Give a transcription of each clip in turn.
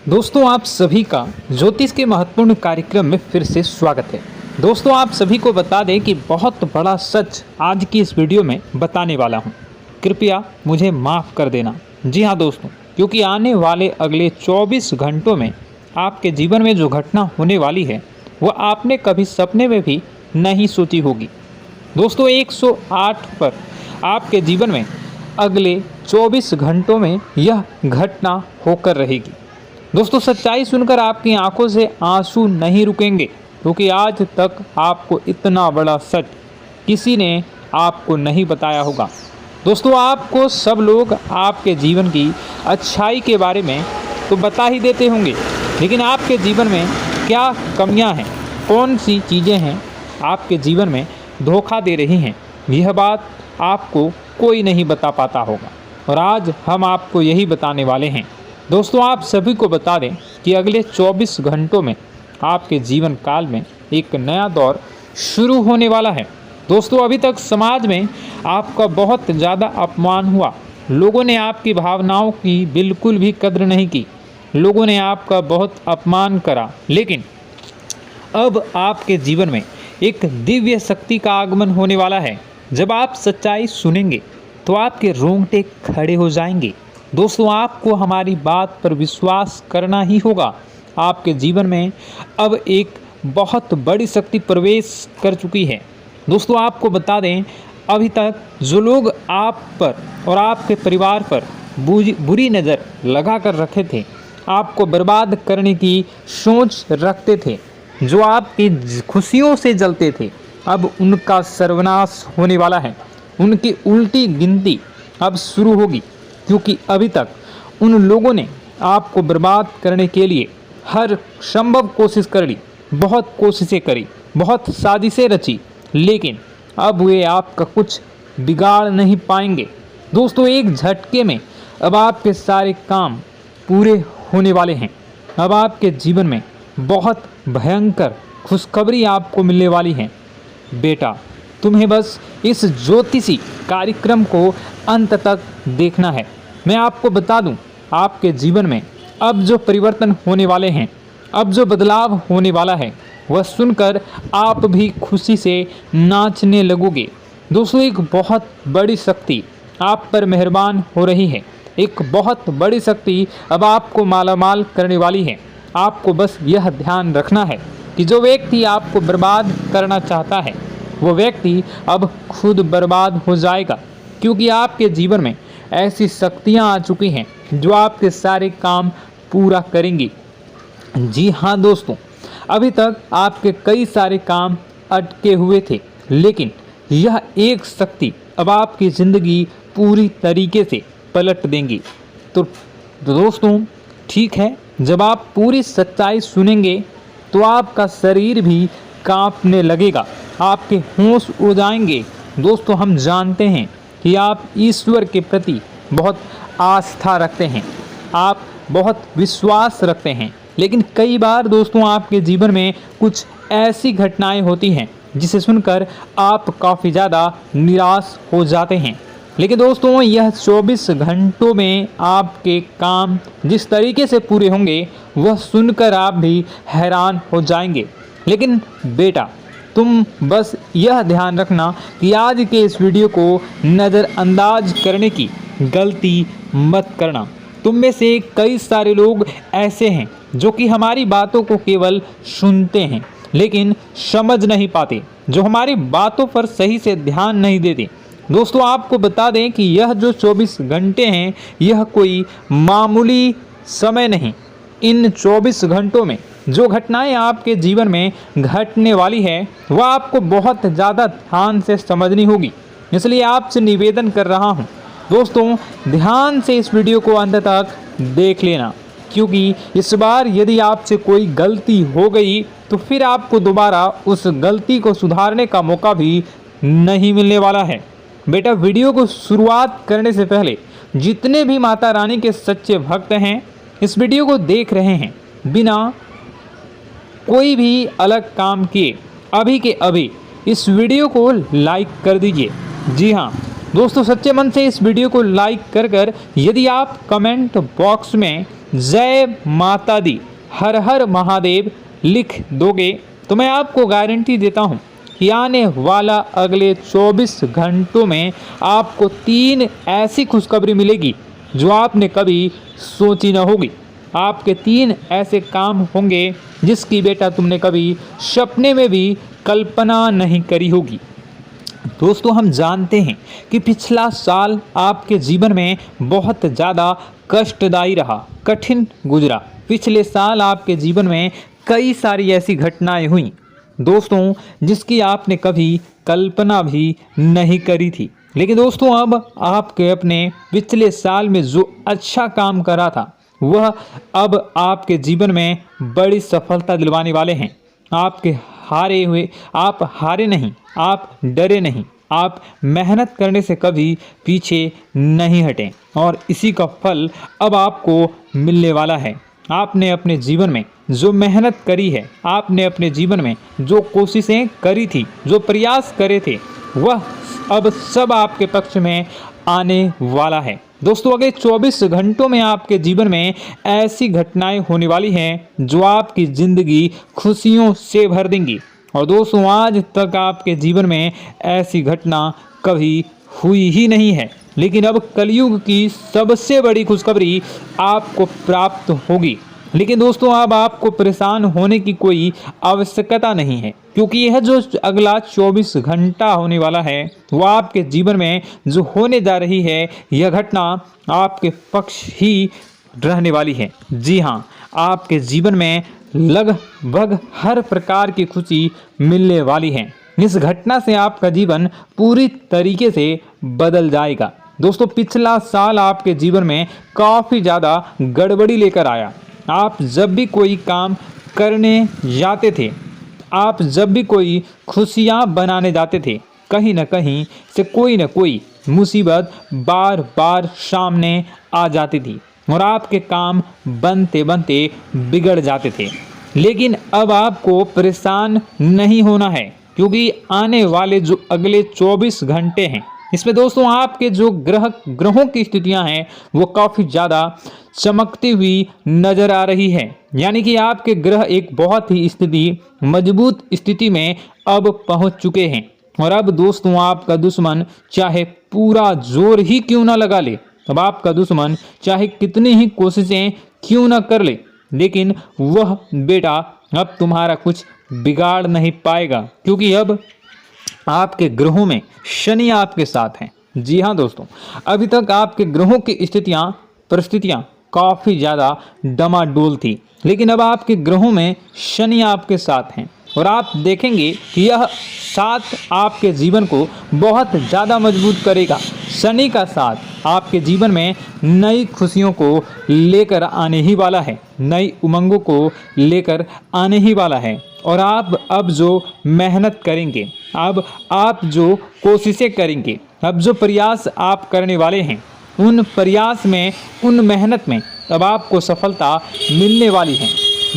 दोस्तों आप सभी का ज्योतिष के महत्वपूर्ण कार्यक्रम में फिर से स्वागत है। दोस्तों आप सभी को बता दें कि बहुत बड़ा सच आज की इस वीडियो में बताने वाला हूं। कृपया मुझे माफ़ कर देना। जी हां दोस्तों, क्योंकि आने वाले अगले 24 घंटों में आपके जीवन में जो घटना होने वाली है वह आपने कभी सपने में भी नहीं सोची होगी। दोस्तों 108 पर आपके जीवन में अगले 24 घंटों में यह घटना होकर रहेगी। दोस्तों सच्चाई सुनकर आपकी आंखों से आंसू नहीं रुकेंगे, क्योंकि आज तक आपको इतना बड़ा सच किसी ने आपको नहीं बताया होगा। दोस्तों आपको सब लोग आपके जीवन की अच्छाई के बारे में तो बता ही देते होंगे, लेकिन आपके जीवन में क्या कमियां हैं, कौन सी चीज़ें हैं आपके जीवन में धोखा दे रही हैं, यह बात आपको कोई नहीं बता पाता होगा। और आज हम आपको यही बताने वाले हैं। दोस्तों आप सभी को बता दें कि अगले 24 घंटों में आपके जीवन काल में एक नया दौर शुरू होने वाला है। दोस्तों अभी तक समाज में आपका बहुत ज़्यादा अपमान हुआ, लोगों ने आपकी भावनाओं की बिल्कुल भी कद्र नहीं की, लोगों ने आपका बहुत अपमान करा, लेकिन अब आपके जीवन में एक दिव्य शक्ति का आगमन होने वाला है। जब आप सच्चाई सुनेंगे तो आपके रोंगटे खड़े हो जाएंगे। दोस्तों आपको हमारी बात पर विश्वास करना ही होगा। आपके जीवन में अब एक बहुत बड़ी शक्ति प्रवेश कर चुकी है। दोस्तों आपको बता दें, अभी तक जो लोग आप पर और आपके परिवार पर बुरी नज़र लगा कर रखे थे, आपको बर्बाद करने की सोच रखते थे, जो आपकी खुशियों से जलते थे, अब उनका सर्वनाश होने वाला है। उनकी उल्टी गिनती अब शुरू होगी, क्योंकि अभी तक उन लोगों ने आपको बर्बाद करने के लिए हर संभव कोशिश कर ली, बहुत कोशिशें करी, बहुत साजिशें रची, लेकिन अब वे आपका कुछ बिगाड़ नहीं पाएंगे। दोस्तों एक झटके में अब आपके सारे काम पूरे होने वाले हैं। अब आपके जीवन में बहुत भयंकर खुशखबरी आपको मिलने वाली है। बेटा तुम्हें बस इस ज्योतिषी कार्यक्रम को अंत तक देखना है। मैं आपको बता दूं, आपके जीवन में अब जो परिवर्तन होने वाले हैं, अब जो बदलाव होने वाला है, वह सुनकर आप भी खुशी से नाचने लगोगे। दोस्तों एक बहुत बड़ी शक्ति आप पर मेहरबान हो रही है। एक बहुत बड़ी शक्ति अब आपको मालामाल करने वाली है। आपको बस यह ध्यान रखना है कि जो व्यक्ति आपको बर्बाद करना चाहता है, वो व्यक्ति अब खुद बर्बाद हो जाएगा, क्योंकि आपके जीवन में ऐसी शक्तियां आ चुकी हैं जो आपके सारे काम पूरा करेंगी। जी हाँ दोस्तों, अभी तक आपके कई सारे काम अटके हुए थे, लेकिन यह एक शक्ति अब आपकी ज़िंदगी पूरी तरीके से पलट देंगी। तो दोस्तों ठीक है, जब आप पूरी सच्चाई सुनेंगे तो आपका शरीर भी कांपने लगेगा, आपके होश उड़ जाएंगे। दोस्तों हम जानते हैं कि आप ईश्वर के प्रति बहुत आस्था रखते हैं, आप बहुत विश्वास रखते हैं, लेकिन कई बार दोस्तों आपके जीवन में कुछ ऐसी घटनाएं होती हैं जिसे सुनकर आप काफ़ी ज़्यादा निराश हो जाते हैं। लेकिन दोस्तों यह 24 घंटों में आपके काम जिस तरीके से पूरे होंगे वह सुनकर आप भी हैरान हो जाएंगे। लेकिन बेटा तुम बस यह ध्यान रखना कि आज के इस वीडियो को नज़रअंदाज करने की गलती मत करना। तुम में से कई सारे लोग ऐसे हैं जो कि हमारी बातों को केवल सुनते हैं लेकिन समझ नहीं पाते, जो हमारी बातों पर सही से ध्यान नहीं देते। दोस्तों आपको बता दें कि यह जो 24 घंटे हैं यह कोई मामूली समय नहीं। इन 24 घंटों में जो घटनाएं आपके जीवन में घटने वाली है वह आपको बहुत ज़्यादा ध्यान से समझनी होगी। इसलिए आपसे निवेदन कर रहा हूं दोस्तों, ध्यान से इस वीडियो को अंत तक देख लेना, क्योंकि इस बार यदि आपसे कोई गलती हो गई तो फिर आपको दोबारा उस गलती को सुधारने का मौका भी नहीं मिलने वाला है। बेटा वीडियो को शुरुआत करने से पहले जितने भी माता रानी के सच्चे भक्त हैं इस वीडियो को देख रहे हैं, बिना कोई भी अलग काम किए अभी के अभी इस वीडियो को लाइक कर दीजिए। जी हाँ दोस्तों, सच्चे मन से इस वीडियो को लाइक कर यदि आप कमेंट बॉक्स में जय माता दी, हर हर महादेव लिख दोगे तो मैं आपको गारंटी देता हूँ कि आने वाला अगले 24 घंटों में आपको 3 ऐसी खुशखबरी मिलेगी जो आपने कभी सोची न होगी। आपके 3 ऐसे काम होंगे जिसकी बेटा तुमने कभी सपने में भी कल्पना नहीं करी होगी। दोस्तों, हम जानते हैं कि पिछला साल आपके जीवन में बहुत ज़्यादा कष्टदायी रहा, कठिन गुजरा। पिछले साल आपके जीवन में कई सारी ऐसी घटनाएं हुई दोस्तों जिसकी आपने कभी कल्पना भी नहीं करी थी। लेकिन दोस्तों, अब आपके अपने पिछले साल में जो अच्छा काम करा था वह अब आपके जीवन में बड़ी सफलता दिलवाने वाले हैं। आप हारे नहीं, आप डरे नहीं, आप मेहनत करने से कभी पीछे नहीं हटें और इसी का फल अब आपको मिलने वाला है। आपने अपने जीवन में जो मेहनत करी है, आपने अपने जीवन में जो कोशिशें करी थी, जो प्रयास करे थे, वह अब सब आपके पक्ष में आने वाला है। दोस्तों, अगले 24 घंटों में आपके जीवन में ऐसी घटनाएं होने वाली हैं जो आपकी ज़िंदगी खुशियों से भर देंगी। और दोस्तों, आज तक आपके जीवन में ऐसी घटना कभी हुई ही नहीं है, लेकिन अब कलयुग की सबसे बड़ी खुशखबरी आपको प्राप्त होगी। लेकिन दोस्तों, अब आपको परेशान होने की कोई आवश्यकता नहीं है, क्योंकि यह जो अगला 24 घंटा होने वाला है वह आपके जीवन में जो होने जा रही है यह घटना आपके पक्ष ही रहने वाली है। जी हाँ, आपके जीवन में लगभग हर प्रकार की खुशी मिलने वाली है। इस घटना से आपका जीवन पूरी तरीके से बदल जाएगा। दोस्तों, पिछला साल आपके जीवन में काफ़ी ज़्यादा गड़बड़ी लेकर आया। आप जब भी कोई काम करने जाते थे, आप जब भी कोई खुशियाँ बनाने जाते थे, कहीं न कहीं से कोई न कोई मुसीबत बार बार सामने आ जाती थी और आपके काम बनते बनते बिगड़ जाते थे। लेकिन अब आपको परेशान नहीं होना है, क्योंकि आने वाले जो अगले 24 घंटे हैं इसमें दोस्तों आपके जो ग्रहों की स्थितियां हैं वो काफ़ी ज़्यादा चमकती हुई नज़र आ रही है। यानी कि आपके ग्रह एक बहुत ही मजबूत स्थिति में अब पहुंच चुके हैं। और अब दोस्तों, आपका दुश्मन चाहे पूरा जोर ही क्यों ना लगा ले, अब आपका दुश्मन चाहे कितनी ही कोशिशें क्यों ना कर ले, लेकिन वह बेटा अब तुम्हारा कुछ बिगाड़ नहीं पाएगा, क्योंकि अब आपके ग्रहों में शनि आपके साथ हैं। जी हाँ दोस्तों, अभी तक आपके ग्रहों की परिस्थितियाँ काफ़ी ज़्यादा डमाडोल थी, लेकिन अब आपके ग्रहों में शनि आपके साथ हैं और आप देखेंगे कि यह साथ आपके जीवन को बहुत ज़्यादा मजबूत करेगा। शनि का साथ आपके जीवन में नई खुशियों को लेकर आने ही वाला है, नई उमंगों को लेकर आने ही वाला है। और आप अब जो मेहनत करेंगे, अब आप जो कोशिशें करेंगे, अब जो प्रयास आप करने वाले हैं, उन प्रयास में, उन मेहनत में अब आपको सफलता मिलने वाली है।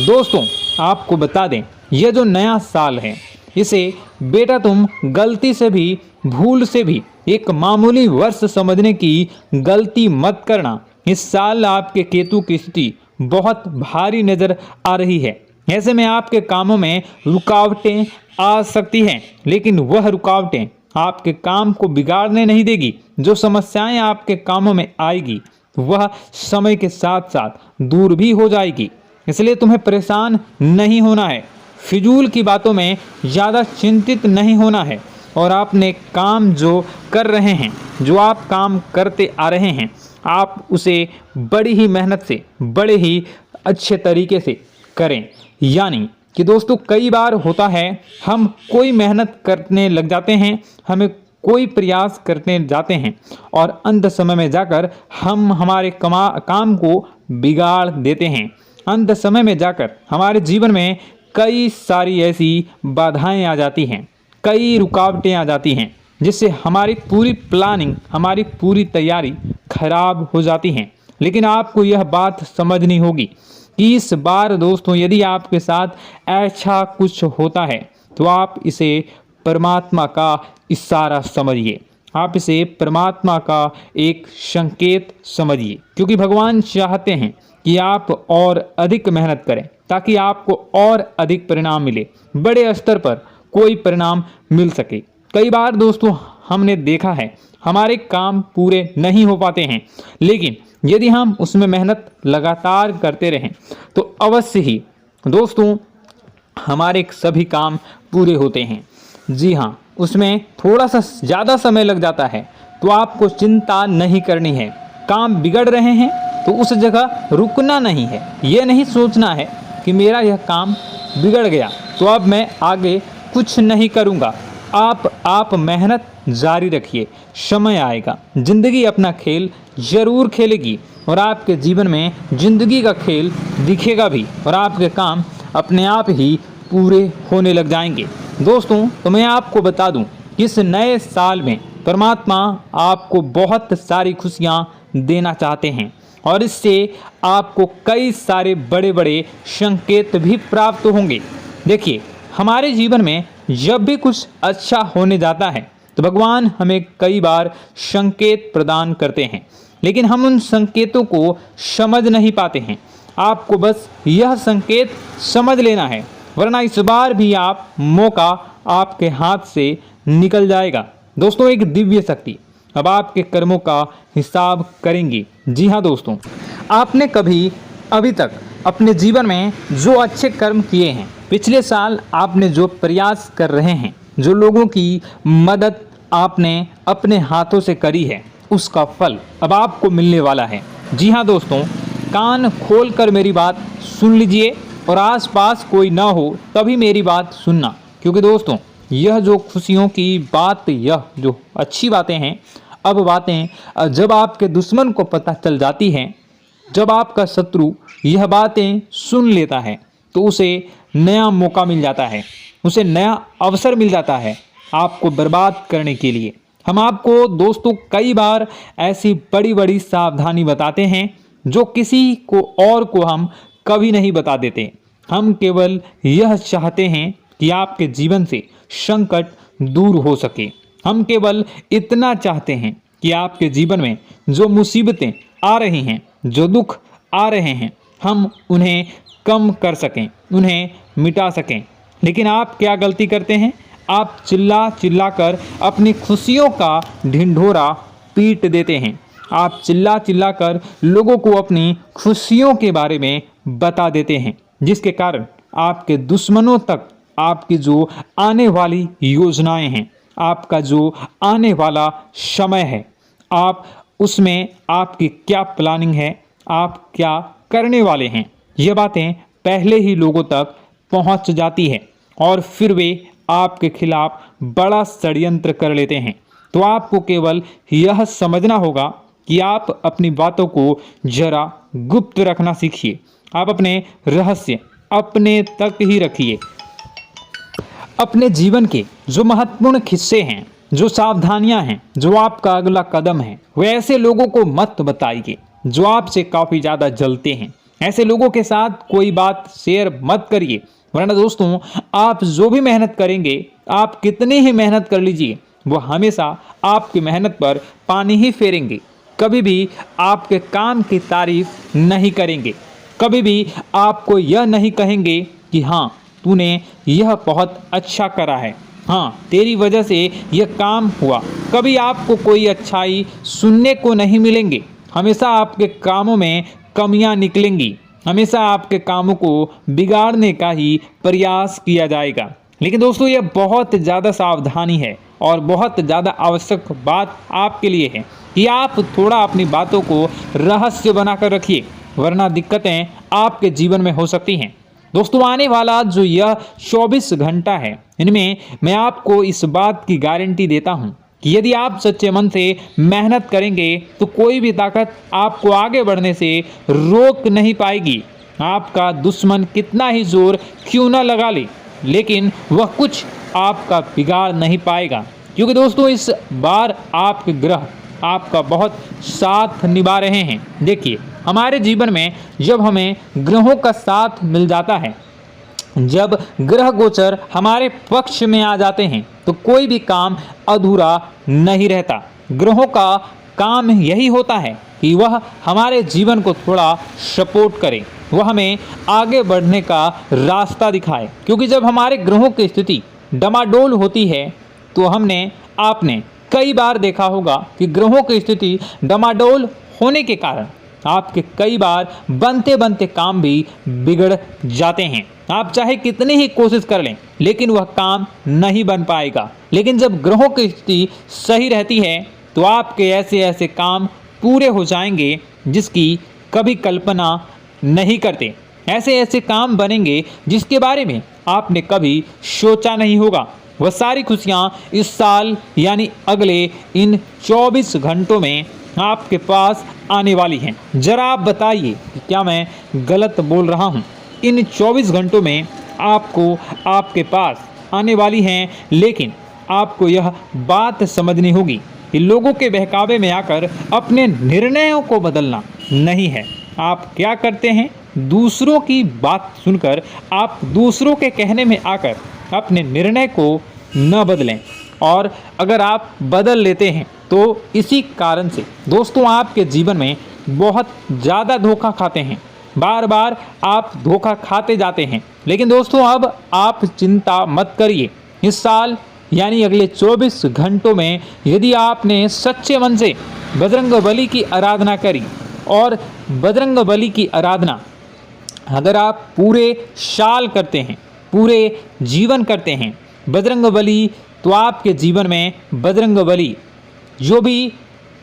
दोस्तों, आपको बता दें, यह जो नया साल है इसे बेटा तुम गलती से भी, भूल से भी एक मामूली वर्ष समझने की गलती मत करना। इस साल आपके केतु की स्थिति बहुत भारी नज़र आ रही है। ऐसे में आपके कामों में रुकावटें आ सकती हैं, लेकिन वह रुकावटें आपके काम को बिगाड़ने नहीं देगी। जो समस्याएं आपके कामों में आएगी वह समय के साथ साथ दूर भी हो जाएगी। इसलिए तुम्हें परेशान नहीं होना है, फिजूल की बातों में ज़्यादा चिंतित नहीं होना है। और आपने काम जो कर रहे हैं, जो आप काम करते आ रहे हैं, आप उसे बड़ी ही मेहनत से, बड़े ही अच्छे तरीके से करें। यानी कि दोस्तों, कई बार होता है हम कोई मेहनत करने लग जाते हैं, हमें कोई प्रयास करने जाते हैं और अंत समय में जाकर हम हमारे काम को बिगाड़ देते हैं। अंत समय में जाकर हमारे जीवन में कई सारी ऐसी बाधाएं आ जाती हैं, कई रुकावटें आ जाती हैं, जिससे हमारी पूरी प्लानिंग, हमारी पूरी तैयारी खराब हो जाती हैं। लेकिन आपको यह बात समझनी होगी कि इस बार दोस्तों, यदि आपके साथ ऐसा कुछ होता है तो आप इसे परमात्मा का इशारा समझिए। आप इसे परमात्मा का एक संकेत समझिए, क्योंकि भगवान चाहते हैं कि आप और अधिक मेहनत करें ताकि आपको और अधिक परिणाम मिले, बड़े स्तर पर कोई परिणाम मिल सके। कई बार दोस्तों हमने देखा है हमारे काम पूरे नहीं हो पाते हैं, लेकिन यदि हम उसमें मेहनत लगातार करते रहें तो अवश्य ही दोस्तों हमारे सभी काम पूरे होते हैं। जी हाँ, उसमें थोड़ा सा ज़्यादा समय लग जाता है तो आपको चिंता नहीं करनी है। काम बिगड़ रहे हैं तो उस जगह रुकना नहीं है, ये नहीं सोचना है कि मेरा यह काम बिगड़ गया तो अब मैं आगे कुछ नहीं करूँगा। आप मेहनत जारी रखिए, समय आएगा, ज़िंदगी अपना खेल ज़रूर खेलेगी और आपके जीवन में ज़िंदगी का खेल दिखेगा भी और आपके काम अपने आप ही पूरे होने लग जाएंगे। दोस्तों तो मैं आपको बता दूं कि इस नए साल में परमात्मा आपको बहुत सारी खुशियां देना चाहते हैं और इससे आपको कई सारे बड़े बड़े संकेत भी प्राप्त होंगे। देखिए, हमारे जीवन में जब भी कुछ अच्छा होने जाता है तो भगवान हमें कई बार संकेत प्रदान करते हैं, लेकिन हम उन संकेतों को समझ नहीं पाते हैं। आपको बस यह संकेत समझ लेना है, वरना इस बार भी आप मौका आपके हाथ से निकल जाएगा। दोस्तों, एक दिव्य शक्ति अब आपके कर्मों का हिसाब करेंगी। जी हाँ दोस्तों, आपने कभी अभी तक अपने जीवन में जो अच्छे कर्म किए हैं, पिछले साल आपने जो प्रयास कर रहे हैं, जो लोगों की मदद आपने अपने हाथों से करी है, उसका फल अब आपको मिलने वाला है। जी हाँ दोस्तों, कान खोलकर मेरी बात सुन लीजिए और आसपास कोई ना हो तभी मेरी बात सुनना, क्योंकि दोस्तों यह जो खुशियों की बात, यह जो अच्छी बातें हैं, अब बातें जब आपके दुश्मन को पता चल जाती हैं, जब आपका शत्रु यह बातें सुन लेता है तो उसे नया मौका मिल जाता है, उसे नया अवसर मिल जाता है आपको बर्बाद करने के लिए। हम आपको दोस्तों कई बार ऐसी बड़ी बड़ी सावधानी बताते हैं जो किसी को और को हम कभी नहीं बता देते। हम केवल यह चाहते हैं कि आपके जीवन से संकट दूर हो सके। हम केवल इतना चाहते हैं कि आपके जीवन में जो मुसीबतें आ रही हैं, जो दुख आ रहे हैं, हम उन्हें कम कर सकें, उन्हें मिटा सकें। लेकिन आप क्या गलती करते हैं? आप चिल्ला चिल्ला कर अपनी खुशियों का ढिंढोरा पीट देते हैं। आप चिल्ला चिल्ला कर लोगों को अपनी खुशियों के बारे में बता देते हैं, जिसके कारण आपके दुश्मनों तक आपकी जो आने वाली योजनाएं हैं, आपका जो आने वाला समय है, आप उसमें आपकी क्या प्लानिंग है, आप क्या करने वाले हैं, ये बातें पहले ही लोगों तक पहुंच जाती है और फिर वे आपके खिलाफ बड़ा षड्यंत्र कर लेते हैं। तो आपको केवल यह समझना होगा कि आप अपनी बातों को जरा गुप्त रखना सीखिए। आप अपने रहस्य अपने तक ही रखिए। अपने जीवन के जो महत्वपूर्ण हिस्से हैं, जो सावधानियां हैं, जो आपका अगला कदम है, वे ऐसे लोगों को मत बताइए जो आपसे काफ़ी ज़्यादा जलते हैं। ऐसे लोगों के साथ कोई बात शेयर मत करिए, वरना दोस्तों आप जो भी मेहनत करेंगे, आप कितनी ही मेहनत कर लीजिए, वो हमेशा आपकी मेहनत पर पानी ही फेरेंगे। कभी भी आपके काम की तारीफ नहीं करेंगे, कभी भी आपको यह नहीं कहेंगे कि हाँ तूने यह बहुत अच्छा करा है, हाँ तेरी वजह से यह काम हुआ। कभी आपको कोई अच्छाई सुनने को नहीं मिलेंगे। हमेशा आपके कामों में कमियां निकलेंगी, हमेशा आपके कामों को बिगाड़ने का ही प्रयास किया जाएगा। लेकिन दोस्तों यह बहुत ज़्यादा सावधानी है और बहुत ज़्यादा आवश्यक बात आपके लिए है कि आप थोड़ा अपनी बातों को रहस्य बनाकर रखिए, वरना दिक्कतें आपके जीवन में हो सकती हैं। दोस्तों आने वाला जो यह 24 घंटा है, इनमें मैं आपको इस बात की गारंटी देता हूँ कि यदि आप सच्चे मन से मेहनत करेंगे तो कोई भी ताकत आपको आगे बढ़ने से रोक नहीं पाएगी। आपका दुश्मन कितना ही जोर क्यों न लगा ले, लेकिन वह कुछ आपका बिगाड़ नहीं पाएगा, क्योंकि दोस्तों इस बार आपके ग्रह आपका बहुत साथ निभा रहे हैं। देखिए, हमारे जीवन में जब हमें ग्रहों का साथ मिल जाता है जब ग्रह गोचर हमारे पक्ष में आ जाते हैं तो कोई भी काम अधूरा नहीं रहता। ग्रहों का काम यही होता है कि वह हमारे जीवन को थोड़ा सपोर्ट करे, वह हमें आगे बढ़ने का रास्ता दिखाए। क्योंकि जब हमारे ग्रहों की स्थिति डमाडोल होती है तो आपने कई बार देखा होगा कि ग्रहों की स्थिति डमाडोल होने के कारण आपके कई बार बनते बनते काम भी बिगड़ जाते हैं। आप चाहे कितनी ही कोशिश कर लें लेकिन वह काम नहीं बन पाएगा। लेकिन जब ग्रहों की स्थिति सही रहती है तो आपके ऐसे ऐसे काम पूरे हो जाएंगे जिसकी कभी कल्पना नहीं करते। ऐसे ऐसे काम बनेंगे जिसके बारे में आपने कभी सोचा नहीं होगा। वह सारी खुशियाँ इस साल यानी अगले इन 24 घंटों में आपके पास आने वाली हैं। जरा आप बताइए कि क्या मैं गलत बोल रहा हूँ? इन 24 घंटों में आपको आपके पास आने वाली हैं, लेकिन आपको यह बात समझनी होगी कि लोगों के बहकावे में आकर अपने निर्णयों को बदलना नहीं है। आप क्या करते हैं? दूसरों की बात सुनकर आप दूसरों के कहने में आकर अपने निर्णय को न बदलें, और अगर आप बदल लेते हैं तो इसी कारण से दोस्तों आपके जीवन में बहुत ज़्यादा धोखा खाते हैं। बार बार आप धोखा खाते जाते हैं। लेकिन दोस्तों अब आप चिंता मत करिए। इस साल यानी अगले 24 घंटों में यदि आपने सच्चे मन से बजरंगबली की आराधना करी, और बजरंगबली की आराधना अगर आप पूरे साल करते हैं, पूरे जीवन करते हैं बजरंगबली, तो आपके जीवन में बजरंगबली जो भी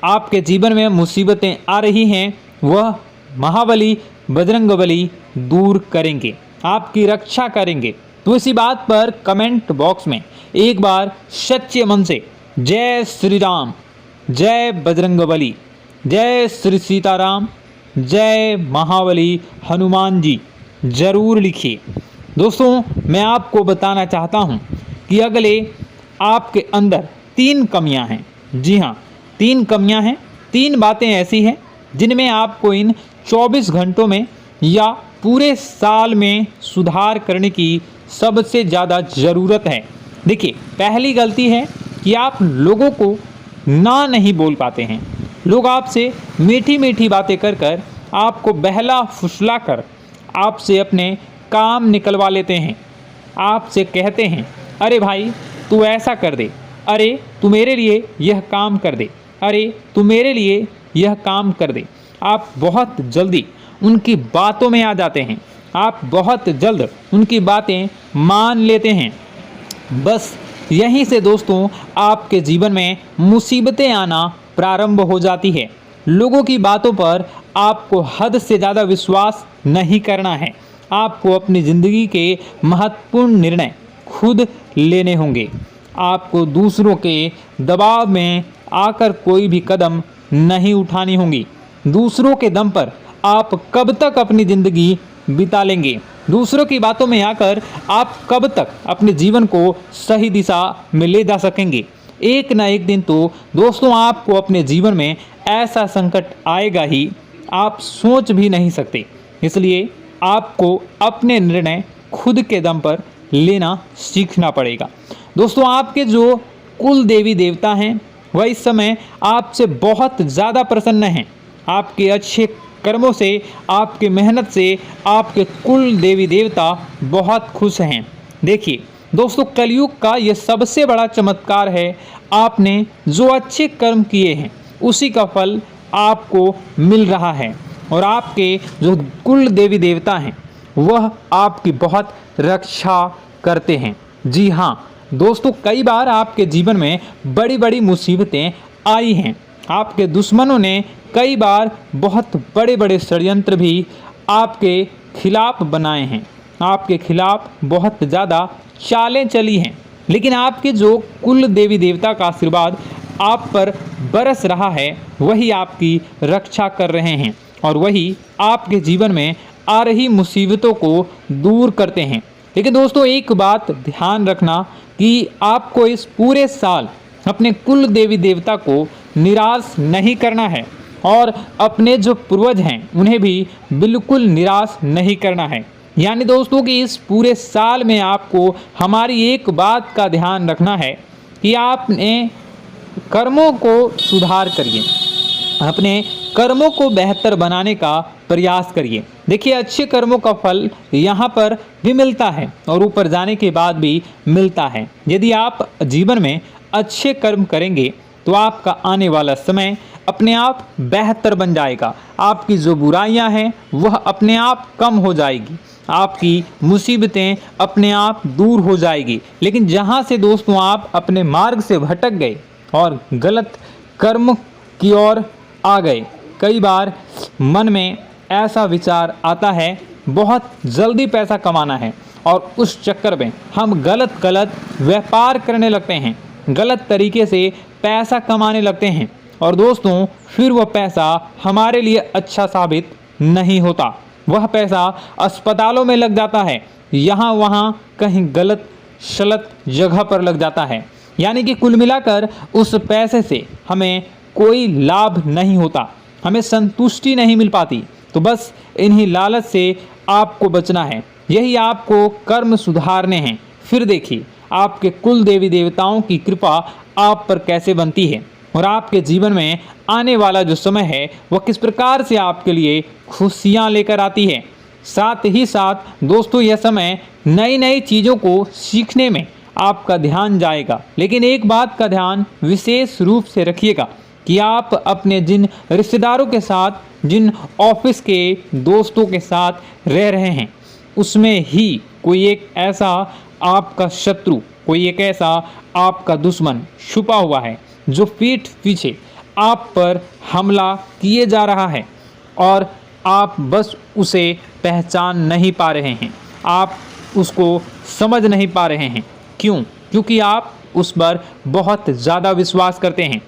आपके जीवन में मुसीबतें आ रही हैं वह महाबली बजरंगबली दूर करेंगे, आपकी रक्षा करेंगे। तो इसी बात पर कमेंट बॉक्स में एक बार सच्चे मन से जय श्री राम, जय बजरंगबली, जय श्री सीताराम, जय महाबली हनुमान जी जरूर लिखिए। दोस्तों मैं आपको बताना चाहता हूँ कि अगले आपके अंदर 3 कमियां हैं। जी हाँ, 3 कमियां हैं। 3 बातें ऐसी हैं जिनमें आपको इन 24 घंटों में या पूरे साल में सुधार करने की सबसे ज़्यादा ज़रूरत है। देखिए, पहली गलती है कि आप लोगों को ना नहीं बोल पाते हैं। लोग आपसे मीठी मीठी बातें कर कर आपको बहला फुसला कर आपसे अपने काम निकलवा लेते हैं। आपसे कहते हैं, अरे भाई तू ऐसा कर दे, अरे तू मेरे लिए यह काम कर दे, अरे तू मेरे लिए यह काम कर दे। आप बहुत जल्दी उनकी बातों में आ जाते हैं, आप बहुत जल्द उनकी बातें मान लेते हैं। बस यहीं से दोस्तों आपके जीवन में मुसीबतें आना प्रारंभ हो जाती है। लोगों की बातों पर आपको हद से ज़्यादा विश्वास नहीं करना है। आपको अपनी ज़िंदगी के महत्वपूर्ण निर्णय खुद लेने होंगे। आपको दूसरों के दबाव में आकर कोई भी कदम नहीं उठानी होगी। दूसरों के दम पर आप कब तक अपनी ज़िंदगी बिता लेंगे? दूसरों की बातों में आकर आप कब तक अपने जीवन को सही दिशा में ले जा सकेंगे? एक ना एक दिन तो दोस्तों आपको अपने जीवन में ऐसा संकट आएगा ही, आप सोच भी नहीं सकते। इसलिए आपको अपने निर्णय खुद के दम पर लेना सीखना पड़ेगा। दोस्तों आपके जो कुल देवी देवता हैं वह इस समय आपसे बहुत ज़्यादा प्रसन्न हैं। आपके अच्छे कर्मों से, आपके मेहनत से आपके कुल देवी देवता बहुत खुश हैं। देखिए दोस्तों, कलयुग का ये सबसे बड़ा चमत्कार है। आपने जो अच्छे कर्म किए हैं उसी का फल आपको मिल रहा है, और आपके जो कुल देवी देवता हैं वह आपकी बहुत रक्षा करते हैं। जी हाँ दोस्तों, कई बार आपके जीवन में बड़ी बड़ी मुसीबतें आई हैं। आपके दुश्मनों ने कई बार बहुत बड़े बड़े षड्यंत्र भी आपके खिलाफ बनाए हैं। आपके खिलाफ बहुत ज़्यादा चालें चली हैं, लेकिन आपके जो कुल देवी देवता का आशीर्वाद आप पर बरस रहा है वही आपकी रक्षा कर रहे हैं, और वही आपके जीवन में आ रही मुसीबतों को दूर करते हैं। लेकिन दोस्तों एक बात ध्यान रखना कि आपको इस पूरे साल अपने कुल देवी देवता को निराश नहीं करना है, और अपने जो पूर्वज हैं उन्हें भी बिल्कुल निराश नहीं करना है। यानी दोस्तों कि इस पूरे साल में आपको हमारी एक बात का ध्यान रखना है कि आपने कर्मों को सुधार करिए, अपने कर्मों को बेहतर बनाने का प्रयास करिए। देखिए, अच्छे कर्मों का फल यहाँ पर भी मिलता है और ऊपर जाने के बाद भी मिलता है। यदि आप जीवन में अच्छे कर्म करेंगे तो आपका आने वाला समय अपने आप बेहतर बन जाएगा। आपकी जो बुराइयां हैं वह अपने आप कम हो जाएगी, आपकी मुसीबतें अपने आप दूर हो जाएगी। लेकिन जहां से दोस्तों आप अपने मार्ग से भटक गए और गलत कर्म की ओर आ गए, कई बार मन में ऐसा विचार आता है बहुत जल्दी पैसा कमाना है और उस चक्कर में हम गलत व्यापार करने लगते हैं, गलत तरीके से पैसा कमाने लगते हैं और दोस्तों फिर वह पैसा हमारे लिए अच्छा साबित नहीं होता। वह पैसा अस्पतालों में लग जाता है, यहाँ वहाँ कहीं गलत शलत जगह पर लग जाता है। यानी कि कुल मिलाकर उस पैसे से हमें कोई लाभ नहीं होता, हमें संतुष्टि नहीं मिल पाती। तो बस इन्हीं लालच से आपको बचना है, यही आपको कर्म सुधारने हैं। फिर देखिए आपके कुल देवी देवताओं की कृपा आप पर कैसे बनती है और आपके जीवन में आने वाला जो समय है वह किस प्रकार से आपके लिए खुशियाँ लेकर आती है। साथ ही साथ दोस्तों यह समय नई नई चीज़ों को सीखने में आपका ध्यान जाएगा। लेकिन एक बात का ध्यान विशेष रूप से रखिएगा कि आप अपने जिन रिश्तेदारों के साथ, जिन ऑफिस के दोस्तों के साथ रह रहे हैं, उसमें ही कोई एक ऐसा आपका शत्रु, कोई एक ऐसा आपका दुश्मन छुपा हुआ है जो पीठ पीछे आप पर हमला किए जा रहा है और आप बस उसे पहचान नहीं पा रहे हैं, आप उसको समझ नहीं पा रहे हैं। क्यों? क्योंकि आप उस पर बहुत ज़्यादा विश्वास करते हैं,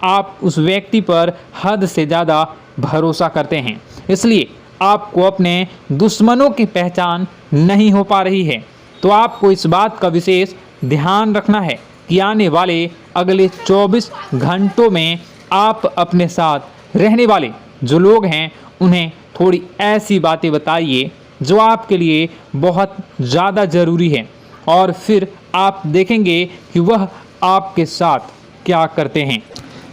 आप उस व्यक्ति पर हद से ज़्यादा भरोसा करते हैं, इसलिए आपको अपने दुश्मनों की पहचान नहीं हो पा रही है। तो आपको इस बात का विशेष ध्यान रखना है कि आने वाले अगले 24 घंटों में आप अपने साथ रहने वाले जो लोग हैं उन्हें थोड़ी ऐसी बातें बताइए जो आपके लिए बहुत ज़्यादा ज़रूरी है और फिर आप देखेंगे कि वह आपके साथ क्या करते हैं।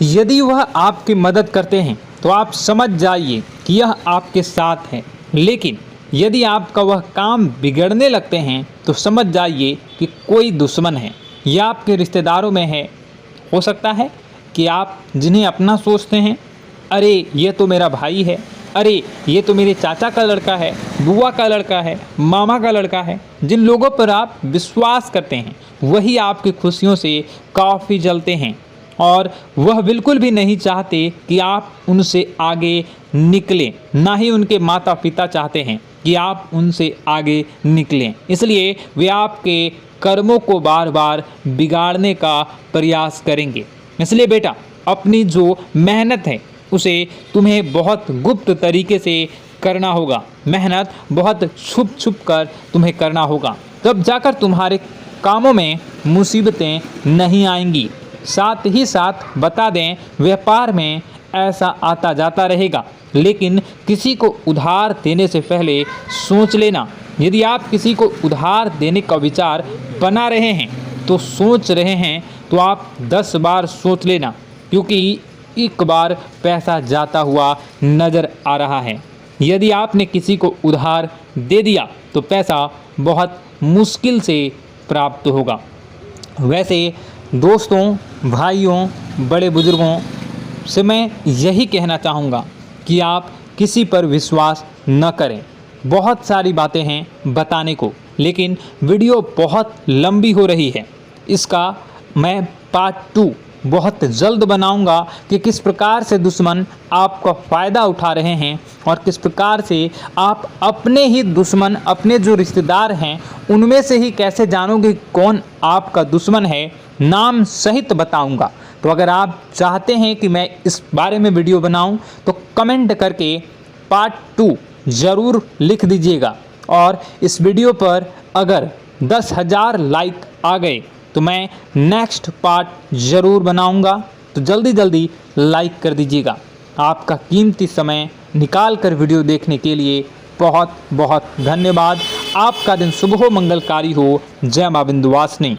यदि वह आपकी मदद करते हैं तो आप समझ जाइए कि यह आपके साथ है, लेकिन यदि आपका वह काम बिगड़ने लगते हैं तो समझ जाइए कि कोई दुश्मन है या आपके रिश्तेदारों में है। हो सकता है कि आप जिन्हें अपना सोचते हैं, अरे ये तो मेरा भाई है, अरे ये तो मेरे चाचा का लड़का है, बुआ का लड़का है, मामा का लड़का है, जिन लोगों पर आप विश्वास करते हैं वही आपकी खुशियों से काफ़ी जलते हैं और वह बिल्कुल भी नहीं चाहते कि आप उनसे आगे निकलें, ना ही उनके माता पिता चाहते हैं कि आप उनसे आगे निकलें। इसलिए वे आपके कर्मों को बार बार बिगाड़ने का प्रयास करेंगे। इसलिए बेटा, अपनी जो मेहनत है उसे तुम्हें बहुत गुप्त तरीके से करना होगा, मेहनत बहुत छुप छुप कर तुम्हें करना होगा, तब जाकर तुम्हारे कामों में मुसीबतें नहीं आएंगी। साथ ही साथ बता दें, व्यापार में ऐसा आता जाता रहेगा, लेकिन किसी को उधार देने से पहले सोच लेना। यदि आप किसी को उधार देने का विचार बना रहे हैं तो सोच रहे हैं तो आप 10 बार सोच लेना, क्योंकि एक बार पैसा जाता हुआ नज़र आ रहा है। यदि आपने किसी को उधार दे दिया तो पैसा बहुत मुश्किल से प्राप्त होगा। वैसे दोस्तों, भाइयों, बड़े बुजुर्गों से मैं यही कहना चाहूँगा कि आप किसी पर विश्वास न करें। बहुत सारी बातें हैं बताने को, लेकिन वीडियो बहुत लंबी हो रही है। इसका मैं पार्ट 2 बहुत जल्द बनाऊंगा कि किस प्रकार से दुश्मन आपका फ़ायदा उठा रहे हैं और किस प्रकार से आप अपने ही दुश्मन, अपने जो रिश्तेदार हैं उनमें से ही कैसे जानोगे कौन आपका दुश्मन है, नाम सहित बताऊंगा। तो अगर आप चाहते हैं कि मैं इस बारे में वीडियो बनाऊं तो कमेंट करके पार्ट 2 ज़रूर लिख दीजिएगा। और इस वीडियो पर अगर 10,000 लाइक आ गए तो मैं नेक्स्ट पार्ट ज़रूर बनाऊंगा। तो जल्दी जल्दी लाइक कर दीजिएगा। आपका कीमती समय निकाल कर वीडियो देखने के लिए बहुत बहुत धन्यवाद। आपका दिन शुभ हो, मंगलकारी हो। जय मां विंध्यवासिनी।